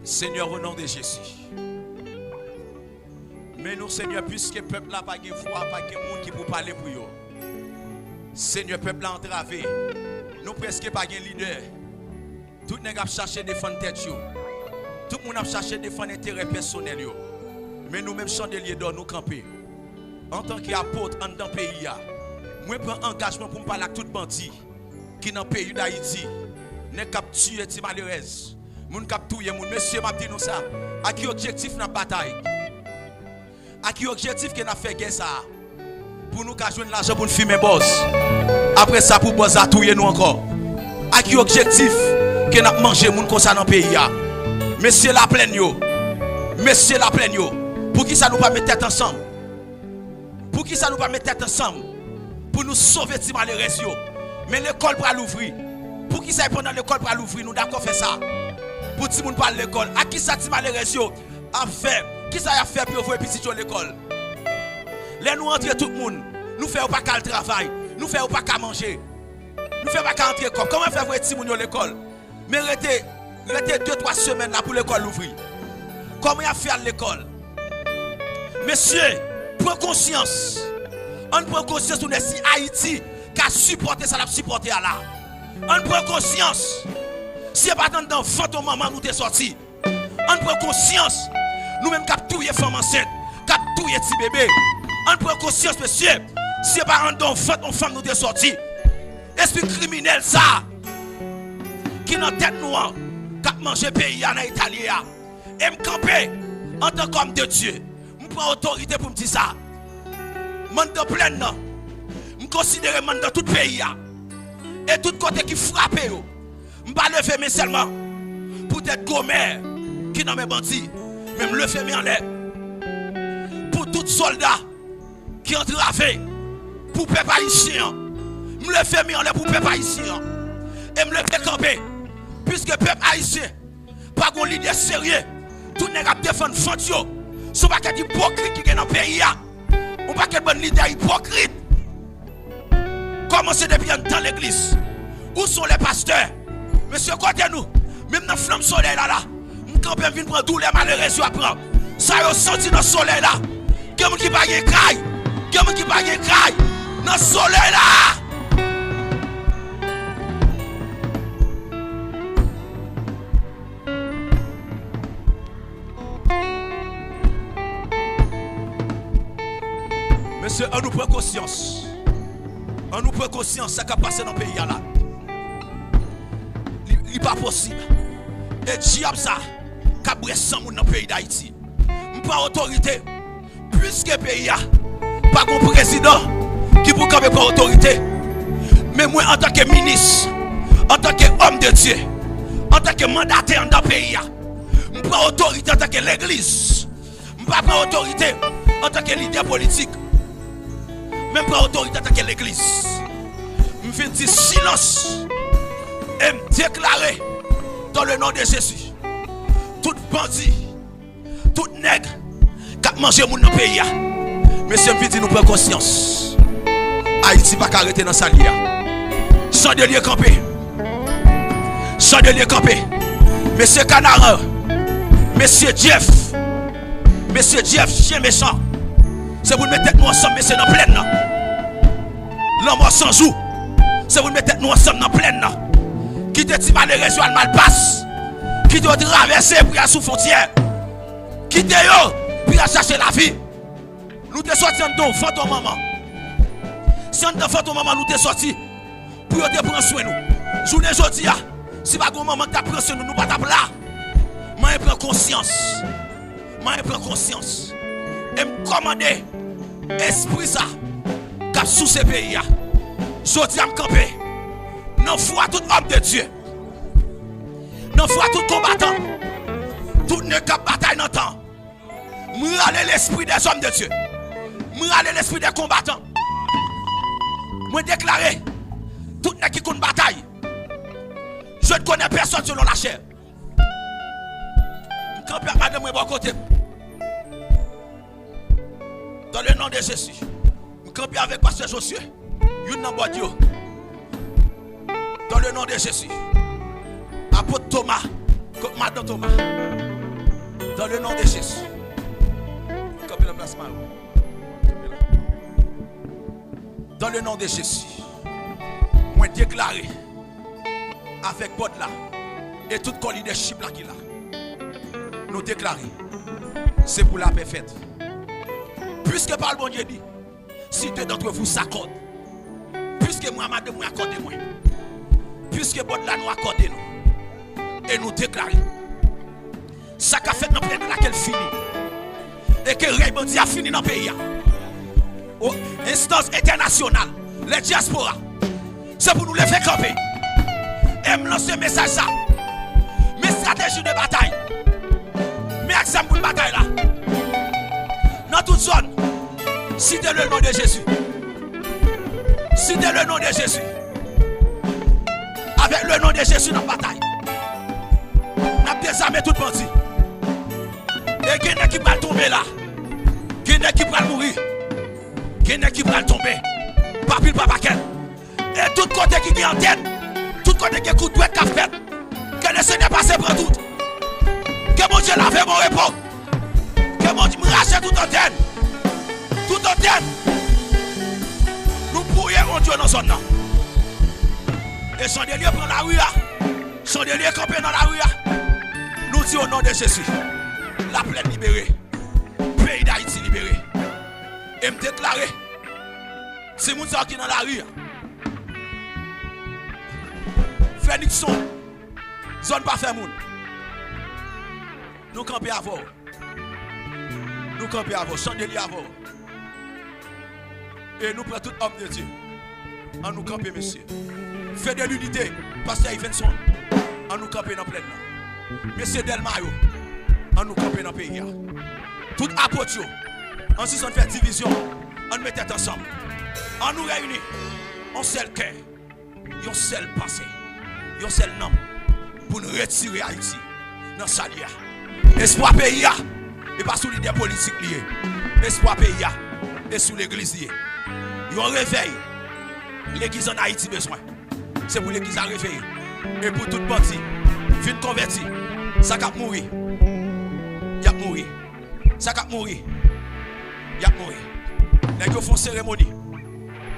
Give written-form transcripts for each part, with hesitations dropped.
Seigneur, au nom de Jésus. Mais nous, Seigneur, puisque le peuple n'a pas de foi, pas de monde qui peut parler pour eux. Seigneur, le peuple a entravé. Nous presque pas de leader. Tout le monde a cherché à défendre tête. Tout le monde a cherché à défendre intérêt personnel. Mais nous-mêmes, chandeliers d'or, nous camper. En tant qu'apôtre en dans le pays, moi, je prends engagement pour me parler avec tout bandit qui est dans le pays d'Haïti. N'est pas tuer les malheureuses. Moun kap touye moun. Monsieur m'a dit nous ça. À qui objectif na bataille? À qui objectif que n'a fait guerre ça? Pour nous joindre l'argent pour nous fumer boss. Après ça pour boss à touyer nous encore. À qui objectif que n'a manger moun comme ça dans pays ya? Monsieur la plaine yo. Monsieur la plaine yo. Pour qui ça nous pas mettre tête ensemble? Pour qui ça nous pas mettre tête ensemble? Pour nous sauver ti malheureux yo. Mais l'école pour l'ouvrir. Pour qui ça pendant l'école pour l'ouvrir nous d'accord faire ça? Pour tout le monde parle l'école. À qui ça ti malheureux a fait? Qui ça a fait pour voir petit à l'école? Là nous entrer tout le monde. Nous faisons pas qu'à le travail. Nous faisons pas qu'à manger. Nous faisons pas qu'à entrer comme. Comment faire voir petit monde à l'école? Mais restez 2-3 semaines là pour l'école l'ouvrir. Comment y a fait à l'école? Monsieur, prends conscience. On prend conscience de si Haïti qui a supporté ça, l'a supporté à là. On prend conscience. Si pas dans fantôme maman nous t'es sorti. On prend conscience. Nous-mêmes qui touye femme enceinte, qui touye petit bébé. On prend conscience monsieur. Si pas dans femme nous t'es sorti. Esprit criminel ça. Qui dans tête noire, qui a mangé pays en Italie. Et me camper en tant qu'homme de Dieu. Je prends autorité pour me dire ça. Mandat plein non. Je considère mandat tout pays. Et tout côté qui frappe. Je ne vais pas lever mais seulement pour être gommé qui dans mes bandits. Même le faire en l'air. Pour tout soldat qui ont travaillé pour peuple haïtien. Je le fais en l'air pour peuple haïtien. Et me le fais camper. Puisque peuple haïtien, pas de leader sérieux. Tout le monde a défendu Fantio. Ce n'est pas qu'un hypocrite qui est dans le pays. On pas qu'un bon leader hypocrite. Comment c'est depuis dans l'église? Où sont les pasteurs? Monsieur, côté nous, même dans le flamme soleil là, nous campons venir prendre tous les malheureux à prendre. Ça y est senti dans le soleil là. Quelqu'un qui va y craille. Quelqu'un qui va y craille. Dans le soleil là. Monsieur, on nous prend conscience. On nous prend conscience de ce qui a passé dans le pays là. Il n'est pas possible. Et diable ça, qui a brûlé 100 dans le pays d'Haïti. Je prends autorité. Puisque le pays a pas de président qui peut camper par autorité. Mais moi, en tant que ministre, en tant qu'homme de Dieu, en tant que mandataire dans le pays, je prends autorité en tant que l'église. Je prends autorité en tant que leader politique. Même pas autorité en tant que l'église. Je viens dire silence et me déclarer dans le nom de Jésus. Tout bandit, tout nègre qui a mangé mon pays. Monsieur me dit nous prenons conscience. Haïti va arrêter dans sa lia. Chandelier campé. Chandelier campé. Monsieur Canaran. Monsieur Jeff. Monsieur Jeff, chien méchant. C'est vous mettre nous ensemble, monsieur, dans pleine. L'homme sans joue. C'est vous mettre nous ensemble dans pleine. Qui te dit malheureux, le mal passe. Qui te traverser pour aller sous frontière. Qui te yo pour aller chercher la vie. Nous te sortis en fantôme maman. Si on te fantôme maman, nous te sortis pour te prendre soin nous. Journée aujourd'hui, si pas grand maman t'a pris soin nous, nous pas taper là. Moi, je prends conscience. Moi, je prends conscience. Et me commander esprit ça cap sous ces pays. Je dis à me camper. Non foi tout homme de Dieu. Non foi tout combattant. Tout ne cap bataille dans temps. Me râler l'esprit des hommes de Dieu. Me râler l'esprit des combattants. Me déclarer tout ne qui compte bataille. Je ne connais personne selon la chair. Me camper à madame bon côté. Dans le nom de Jésus, je campe avec Pasteur Josué. Dans le nom de Jésus, apôtre Thomas, Madame Thomas. Dans le nom de Jésus. Campez la place, Maro. Dans le nom de Jésus. Moi déclaré avec God là et tout le leadership là qui là. Nous déclarer. C'est pour la paix faite. Puisque par le bon Dieu dit, si deux d'entre vous s'accordent, puisque moi, madame, moi accordez moi, puisque bon là nous accordez nous, et nous déclarer, ça qu'a fait dans le plein de laquelle fini, et que le règne a fini dans le pays, aux instances internationales, les diasporas, c'est pour nous lever camper, et me lancer un message ça, mes stratégies de bataille, mes axes pour la bataille là, dans toute zone. Citez le nom de Jésus. Citez le nom de Jésus. Avec le nom de Jésus dans la bataille. Nous avons désarmé tout bandit. Et il y a qui va tomber là. Il y a qui va mourir. Il y a qui va tomber. Papil papa quel. Et tout côté qui est en tête. Tout côté qui est coup de douette qu'a fait. Que le Seigneur passe pour tout. Que mon Dieu lave mon repos. Que mon Dieu me rachète tout en tête. Tout en tête. Nous pourrions Dieu dans zone. Et chandelier prend la rue. Chandelier campé dans la rue. Nous disons au nom de Jésus. La plaine libérée. Pays d'Haïti libéré. Et me déclarer. Si nous sommes qui dans la rue. Phoenixon. Zone pas fait moun. Nous camper avant. Nous camper avant. Chandelier avant. Et nous prenons tout homme de Dieu. En nous camper, monsieur. Fait de l'unité. Pasteur Yvenson. En nous camper dans plein là. Monsieur Delmayo. En nous camper dans le pays. Tout apôtre. En si on fait division. On met tête ensemble. En nous réunir. On seul cœur. Un seul passé. Un seul nom. Pour nous retirer Haïti. Dans sa lia. Espoir pays. Et pas sous l'idée politique liée. Espoir pays. Et sous l'église liée. Ils ont réveillé. L'église en Haïti besoin. C'est pour l'église à réveiller. Et pour toute partie, fin converti, ça va mourir. Il a mourir. Ça va mourir. Il a mourir. Les gens font cérémonie.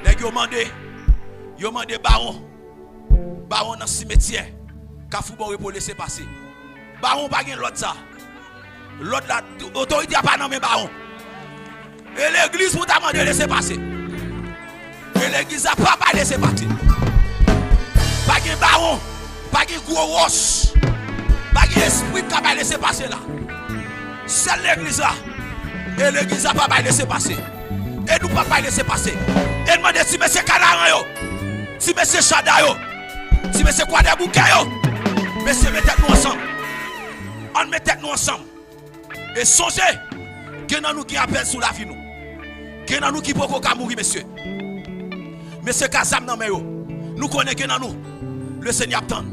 Les gens demandé baron. Baron dans le cimetière. Kafou bon pour laisser passer. Baron pas gain l'autre ça. L'autre là, l'autorité n'a pas nommé baron. Et l'église vous a demandé de laisser passer. Et l'église n'a pas laissé passer. Pas de baron, pas de gros roche, pas d'esprit qui va laisser passer là. C'est l'église là. Et l'église n'a pas laissé passer. Et nous pas laisser passer. Et demandez si monsieur Canaran, si monsieur Chada, si monsieur Kouade Bouquet, monsieur mettez-nous ensemble. On mettez-nous ensemble. Et songez que nous qui appelle sous la vie nous. Que nous qui pouvons mourir, monsieur. Monsieur Kazam nan meyo. Nous connaissons que nous. Le Seigneur attend.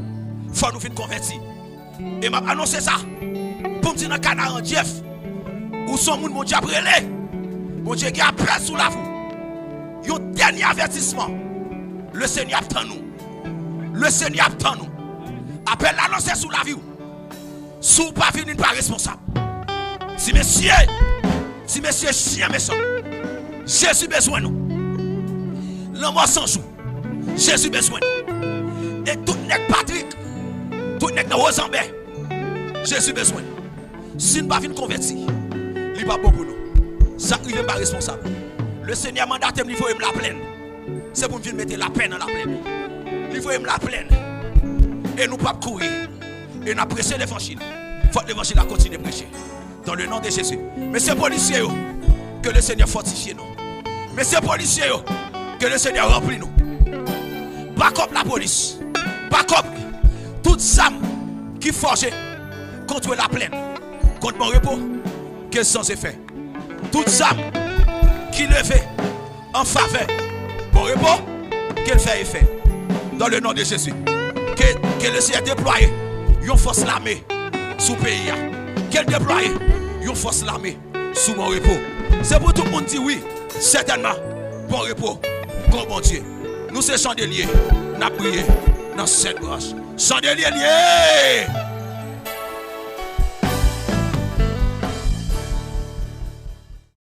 Il faut nous faire convertir. Et m'a annoncé ça. Pour me dire dans Canaan Jeff. Où sont mon Dieu après les. Mon Dieu qui appelle sous la vie. Un dernier avertissement. Le Seigneur attend nous. Le Seigneur attend nous. Appelle l'annoncer sous la vie. Si vous pas venir pas responsable. Si monsieur chien méchant. Jésus besoin nous. L'homme sans jour. Jésus besoin nous. Et tout n'est Patrick. Tout n'est dans Rosenberg. Jésus besoin nous. Si nous ne pas venir convertir, il n'est pas bon pour nous. Ça arrive pas responsable. Le Seigneur mandate il faut me la plaine. C'est pour venir mettre la peine dans la plaine. Il faut me la plaine. Et nous pas courir. Et nous prêcher l'évangile. Il faut que l'évangile continue de prêcher. Dans le nom de Jésus. Messieurs policiers, que le Seigneur fortifie nous. Messieurs policiers, que le Seigneur remplit nous. Back up la police. Back up toutes âmes qui forgent contre la plaine. Contre mon repos. Que sans effet. Toutes âmes qui levent en faveur. Mon repos. Qu'elle fait effet. Dans le nom de Jésus. Que le Seigneur déploie une force l'armée sous le pays. Qu'elle déploie une force l'armée sous mon repos. C'est pour tout le monde dire oui, certainement, bon repos, grand bon Dieu. Nous sommes chandeliers, nous avons prié dans cette branche. Chandelier lié.